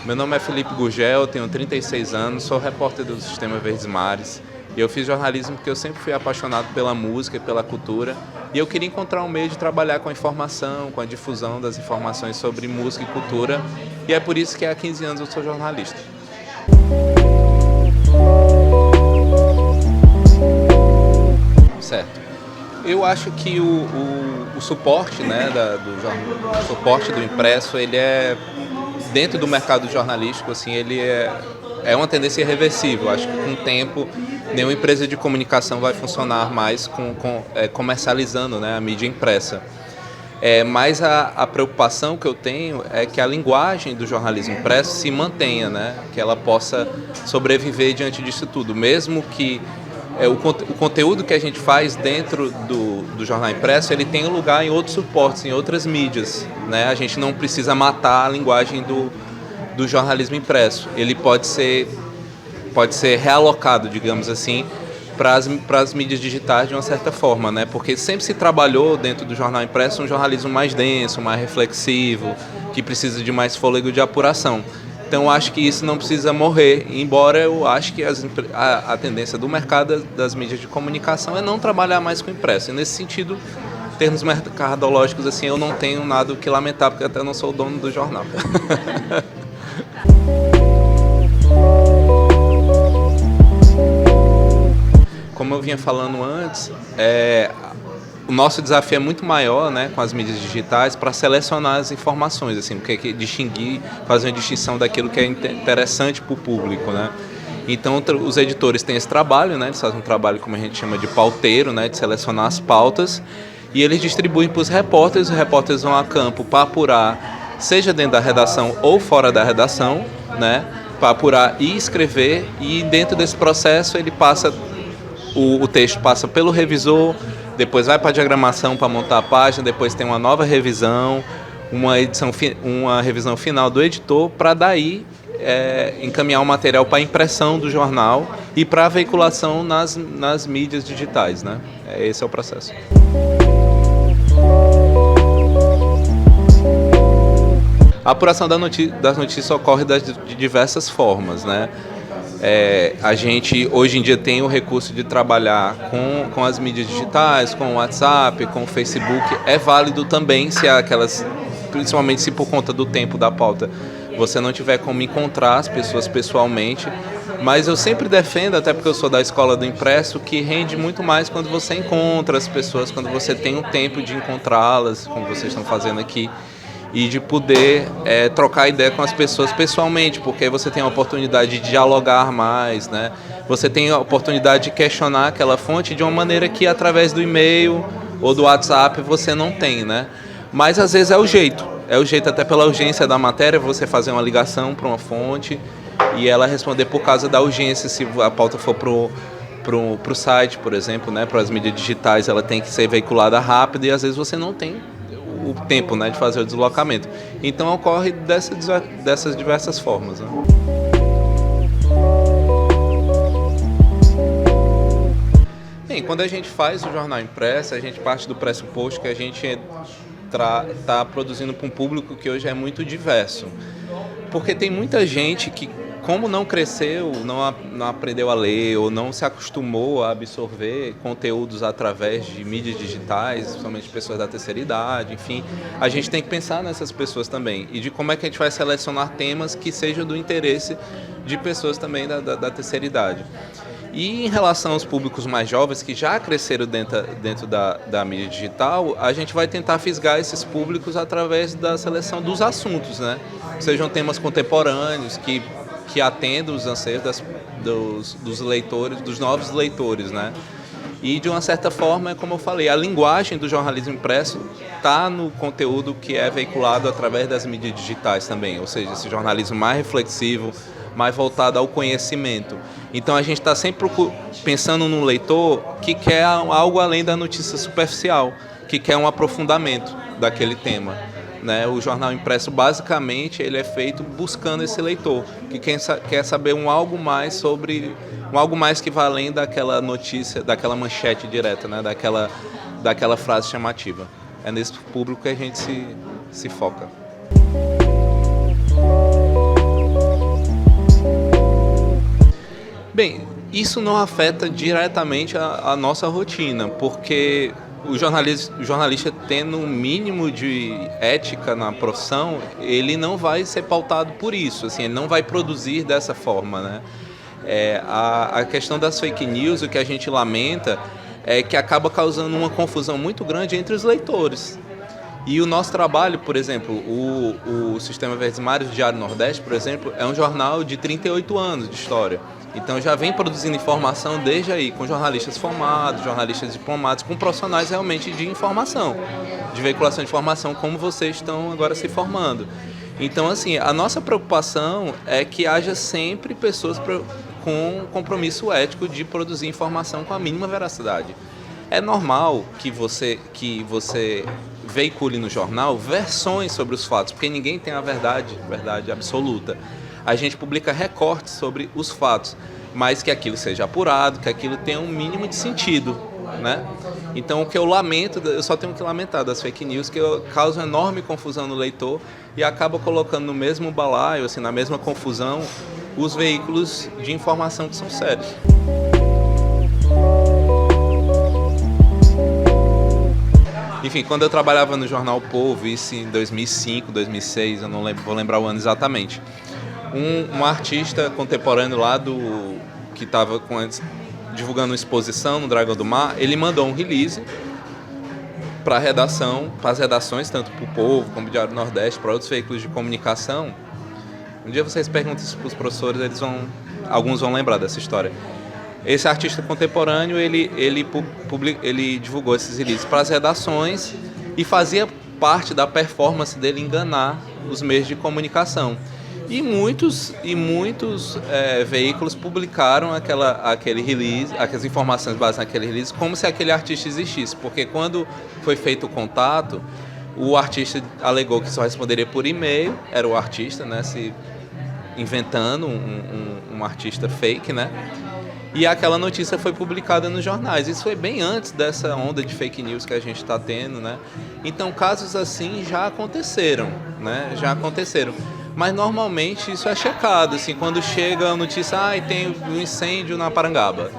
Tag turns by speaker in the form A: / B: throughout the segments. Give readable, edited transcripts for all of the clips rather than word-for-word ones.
A: Meu nome é Felipe Gurgel, tenho 36 anos, sou repórter do Sistema Verdes Mares. E eu fiz jornalismo porque eu sempre fui apaixonado pela música e pela cultura. E eu queria encontrar um meio de trabalhar com a informação, com a difusão das informações sobre música e cultura. E é por isso que há 15 anos eu sou jornalista. Certo. Eu acho que o suporte, né, do suporte do impresso, ele é, dentro do mercado jornalístico, assim, ele é uma tendência irreversível. Acho que com o tempo nenhuma empresa de comunicação vai funcionar mais comercializando, né, a mídia impressa. Mas a preocupação que eu tenho é que a linguagem do jornalismo impresso se mantenha, né, que ela possa sobreviver diante disso tudo, mesmo que o conteúdo que a gente faz dentro do jornal impresso, ele tem lugar em outros suportes, em outras mídias, né? A gente não precisa matar a linguagem do jornalismo impresso. Ele pode ser realocado, digamos assim, para as mídias digitais de uma certa forma, né? Porque sempre se trabalhou dentro do jornal impresso um jornalismo mais denso, mais reflexivo, que precisa de mais fôlego de apuração. Então, eu acho que isso não precisa morrer, embora eu acho que a tendência do mercado das mídias de comunicação é não trabalhar mais com impresso. E nesse sentido, em termos mercadológicos, assim, eu não tenho nada o que lamentar, porque até não sou o dono do jornal. Como eu vinha falando antes, o nosso desafio é muito maior, né, com as mídias digitais, para selecionar as informações, assim, porque distinguir, fazer uma distinção daquilo que é interessante para o público, né? Então, os editores têm esse trabalho, né, eles fazem um trabalho, como a gente chama de pauteiro, né, de selecionar as pautas, e eles distribuem para os repórteres vão a campo para apurar, seja dentro da redação ou fora da redação, né, para apurar e escrever, e dentro desse processo ele passa, o texto passa pelo revisor, depois vai para a diagramação para montar a página, depois tem uma nova revisão, uma revisão final do editor, para daí encaminhar o material para a impressão do jornal e para a veiculação nas mídias digitais, né? Esse é o processo. A apuração das notícias ocorre de diversas formas, né? A gente hoje em dia tem o recurso de trabalhar com as mídias digitais, com o WhatsApp, com o Facebook. É válido também se principalmente se por conta do tempo da pauta você não tiver como encontrar as pessoas pessoalmente, mas eu sempre defendo, até porque eu sou da escola do impresso, que rende muito mais quando você encontra as pessoas, quando você tem o tempo de encontrá-las, como vocês estão fazendo aqui, e de poder trocar ideia com as pessoas pessoalmente, porque você tem a oportunidade de dialogar mais, né? Você tem a oportunidade de questionar aquela fonte de uma maneira que através do e-mail ou do WhatsApp você não tem, né? Mas às vezes é o jeito até pela urgência da matéria, você fazer uma ligação para uma fonte e ela responder por causa da urgência, se a pauta for pro site, por exemplo, né? Para as mídias digitais ela tem que ser veiculada rápido e às vezes você não tem o tempo, né, de fazer o deslocamento. Então ocorre dessas diversas formas, né? Bem, quando a gente faz o jornal impresso, a gente parte do pressuposto que a gente está produzindo para um público que hoje é muito diverso. Porque tem muita gente que, como não cresceu, não aprendeu a ler ou não se acostumou a absorver conteúdos através de mídias digitais, principalmente pessoas da terceira idade, enfim, a gente tem que pensar nessas pessoas também e de como é que a gente vai selecionar temas que sejam do interesse de pessoas também da terceira idade. E em relação aos públicos mais jovens que já cresceram dentro da mídia digital, a gente vai tentar fisgar esses públicos através da seleção dos assuntos, né? Sejam temas contemporâneos que atendam os anseios dos leitores, dos novos leitores, né? E de uma certa forma, como eu falei, a linguagem do jornalismo impresso está no conteúdo que é veiculado através das mídias digitais também, ou seja, esse jornalismo mais reflexivo, mais voltado ao conhecimento. Então a gente está sempre pensando no leitor que quer algo além da notícia superficial, que quer um aprofundamento daquele tema, né? O jornal impresso, basicamente, ele é feito buscando esse leitor, que quer saber algo mais que vai além daquela notícia, daquela manchete direta, né? daquela frase chamativa. É nesse público que a gente se foca. Bem, isso não afeta diretamente a nossa rotina, porque o jornalista tendo um mínimo de ética na profissão, ele não vai ser pautado por isso, assim, ele não vai produzir dessa forma, né? A questão das fake news, o que a gente lamenta é que acaba causando uma confusão muito grande entre os leitores. E o nosso trabalho, por exemplo, o Sistema Verdes Mares, o Diário Nordeste, por exemplo, é um jornal de 38 anos de história. Então já vem produzindo informação desde aí, com jornalistas formados, jornalistas diplomados, com profissionais realmente de informação, de veiculação de informação, como vocês estão agora se formando. Então, assim, a nossa preocupação é que haja sempre pessoas com compromisso ético de produzir informação com a mínima veracidade. É normal que você veicule no jornal versões sobre os fatos, porque ninguém tem a verdade absoluta. A gente publica recortes sobre os fatos, mas que aquilo seja apurado, que aquilo tenha um mínimo de sentido, né? Então, o que eu lamento, eu só tenho que lamentar das fake news, que causam enorme confusão no leitor e acaba colocando no mesmo balaio, assim, na mesma confusão, os veículos de informação que são sérios. Enfim, quando eu trabalhava no jornal O Povo, isso em 2005, 2006, eu não lembro, vou lembrar o ano exatamente, um artista contemporâneo lá que estava divulgando uma exposição no Dragão do Mar, ele mandou um release para as redações, tanto para o Povo como para o Diário Nordeste, para outros veículos de comunicação. Um dia vocês perguntam isso para os professores, alguns vão lembrar dessa história. Esse artista contemporâneo, ele divulgou esses releases para as redações e fazia parte da performance dele enganar os meios de comunicação. E muitos veículos publicaram aquele release, aquelas informações baseadas naquele release, como se aquele artista existisse. Porque quando foi feito o contato, o artista alegou que só responderia por e-mail, era o artista, né, se inventando um artista fake, né? E aquela notícia foi publicada nos jornais. Isso foi bem antes dessa onda de fake news que a gente está tendo, né? Então, casos assim já aconteceram, né? Já aconteceram. Mas, normalmente, isso é checado. Assim, quando chega a notícia, tem um incêndio na Parangaba.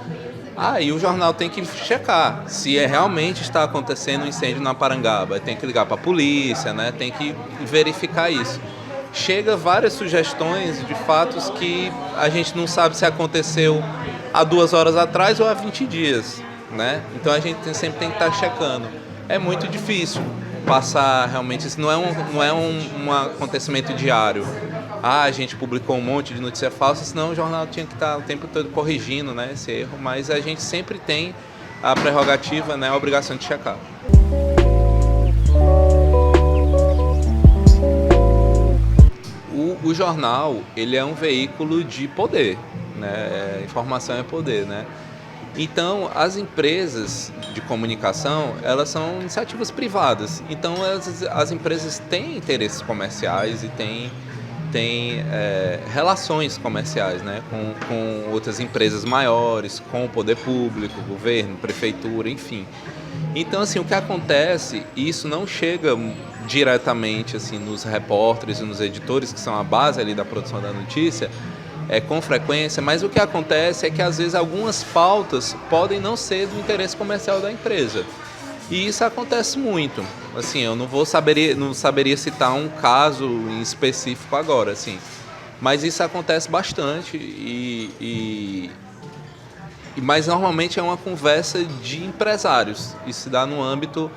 A: E o jornal tem que checar se realmente está acontecendo um incêndio na Parangaba. Tem que ligar para a polícia, né? Tem que verificar isso. Chega várias sugestões de fatos que a gente não sabe se aconteceu há 2 horas atrás ou há 20 dias, né? Então a gente sempre tem que estar checando. É muito difícil passar realmente, isso não é um acontecimento diário. A gente publicou um monte de notícia falsa, senão o jornal tinha que estar o tempo todo corrigindo, né, esse erro, mas a gente sempre tem a prerrogativa, né, a obrigação de checar. O jornal, ele é um veículo de poder, né? Informação é poder, né? Então, as empresas de comunicação, elas são iniciativas privadas. Então, as empresas têm interesses comerciais e têm relações comerciais, né? Com outras empresas maiores, com o poder público, governo, prefeitura, enfim. Então, assim, o que acontece, e isso não chega diretamente assim, nos repórteres e nos editores, que são a base ali da produção da notícia, com frequência, mas o que acontece é que às vezes algumas pautas podem não ser do interesse comercial da empresa. E isso acontece muito. Assim, eu não saberia citar um caso em específico agora, assim, mas isso acontece bastante mas normalmente é uma conversa de empresários. Isso se dá no âmbito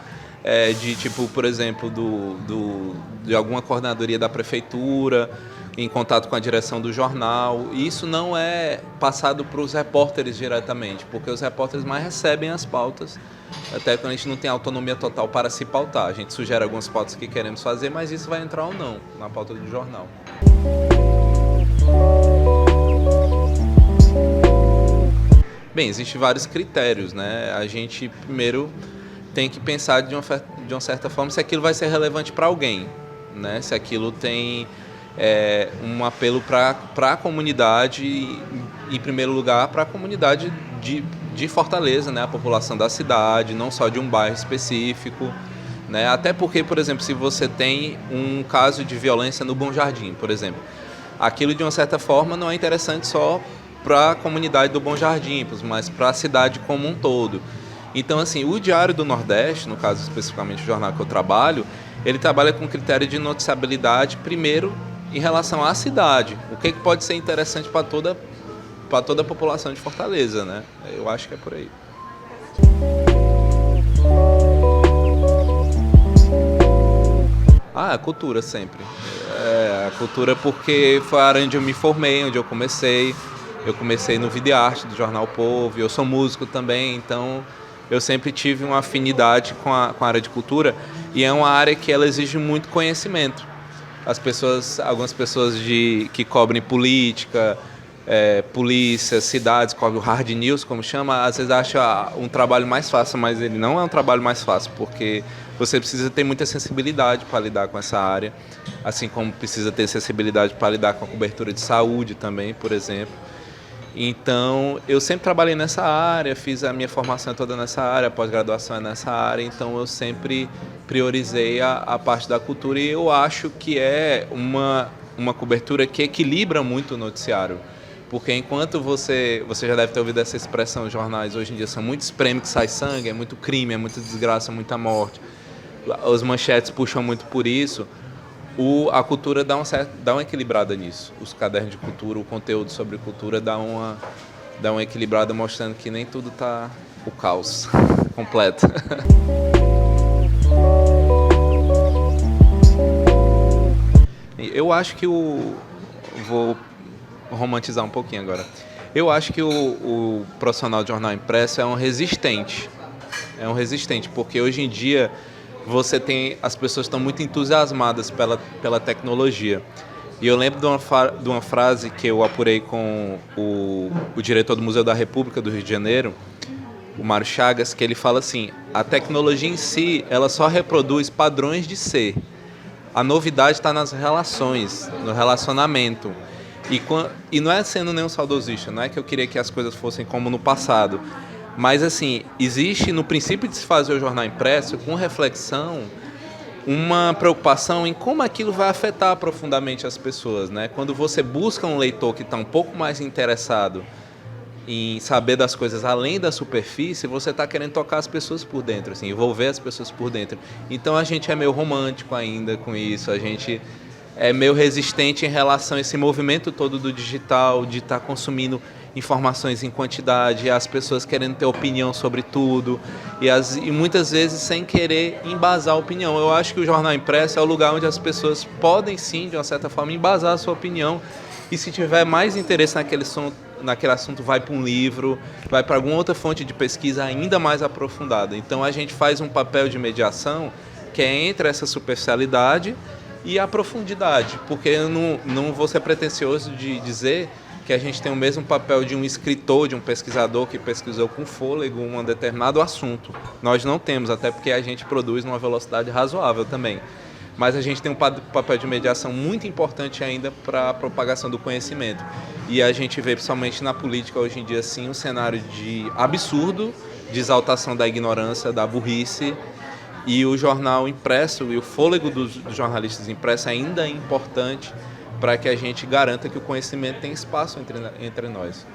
A: de, tipo, por exemplo, de alguma coordenadoria da prefeitura, em contato com a direção do jornal. E isso não é passado para os repórteres diretamente, porque os repórteres mais recebem as pautas, até quando a gente não tem autonomia total para se pautar. A gente sugere algumas pautas que queremos fazer, mas isso vai entrar ou não na pauta do jornal. Bem, existem vários critérios, né? A gente primeiro tem que pensar de uma certa forma se aquilo vai ser relevante para alguém, né? Se aquilo tem um apelo para a comunidade, em primeiro lugar para a comunidade de Fortaleza, né? A população da cidade, não só de um bairro específico, né? Até porque, por exemplo, se você tem um caso de violência no Bom Jardim, por exemplo, aquilo de uma certa forma não é interessante só para a comunidade do Bom Jardim, mas para a cidade como um todo. Então, assim, o Diário do Nordeste, no caso especificamente o jornal que eu trabalho, ele trabalha com critério de noticiabilidade, primeiro, em relação à cidade. O que pode ser interessante para toda a população de Fortaleza, né? Eu acho que é por aí. A cultura sempre. A cultura porque foi a área onde eu me formei, onde eu comecei. Eu comecei no Vida e Arte do Jornal Povo, eu sou músico também, então eu sempre tive uma afinidade com a área de cultura e é uma área que ela exige muito conhecimento. Algumas pessoas que cobrem política, polícia, cidades, cobrem o hard news, como chama, às vezes acham um trabalho mais fácil, mas ele não é um trabalho mais fácil, porque você precisa ter muita sensibilidade para lidar com essa área, assim como precisa ter sensibilidade para lidar com a cobertura de saúde também, por exemplo. Então, eu sempre trabalhei nessa área, fiz a minha formação toda nessa área, a pós-graduação é nessa área, então eu sempre priorizei a parte da cultura e eu acho que é uma cobertura que equilibra muito o noticiário. Porque enquanto você já deve ter ouvido essa expressão, os jornais hoje em dia são muito espreme que sai sangue, é muito crime, é muita desgraça, muita morte. As manchetes puxam muito por isso. A cultura dá uma equilibrada nisso. Os cadernos de cultura, o conteúdo sobre cultura dá uma equilibrada, mostrando que nem tudo tá o caos completo. Eu acho que vou romantizar um pouquinho agora. Eu acho que o profissional de jornal impresso é um resistente. É um resistente, porque hoje em dia as pessoas estão muito entusiasmadas pela tecnologia. E eu lembro de uma frase que eu apurei com o diretor do Museu da República do Rio de Janeiro, o Mário Chagas, que ele fala assim: a tecnologia em si, ela só reproduz padrões de ser. A novidade está nas relações, no relacionamento. E não é sendo nenhum saudosista, não é que eu queria que as coisas fossem como no passado. Mas, assim, existe no princípio de se fazer o jornal impresso, com reflexão, uma preocupação em como aquilo vai afetar profundamente as pessoas, né? Quando você busca um leitor que está um pouco mais interessado em saber das coisas além da superfície, você está querendo tocar as pessoas por dentro, assim, envolver as pessoas por dentro. Então a gente é meio romântico ainda com isso, a gente é meio resistente em relação a esse movimento todo do digital, de estar consumindo informações em quantidade, as pessoas querendo ter opinião sobre tudo e muitas vezes sem querer embasar a opinião. Eu acho que o jornal impresso é o lugar onde as pessoas podem sim, de uma certa forma, embasar a sua opinião e se tiver mais interesse naquele assunto, vai para um livro, vai para alguma outra fonte de pesquisa ainda mais aprofundada. Então a gente faz um papel de mediação que é entre essa superficialidade e a profundidade, porque eu não vou ser pretensioso de dizer que a gente tem o mesmo papel de um escritor, de um pesquisador que pesquisou com fôlego um determinado assunto. Nós não temos, até porque a gente produz numa velocidade razoável também. Mas a gente tem um papel de mediação muito importante ainda para a propagação do conhecimento. E a gente vê, principalmente na política hoje em dia, sim, um cenário de absurdo, de exaltação da ignorância, da burrice. E o jornal impresso e o fôlego dos jornalistas impressos ainda é importante para que a gente garanta que o conhecimento tem espaço entre nós.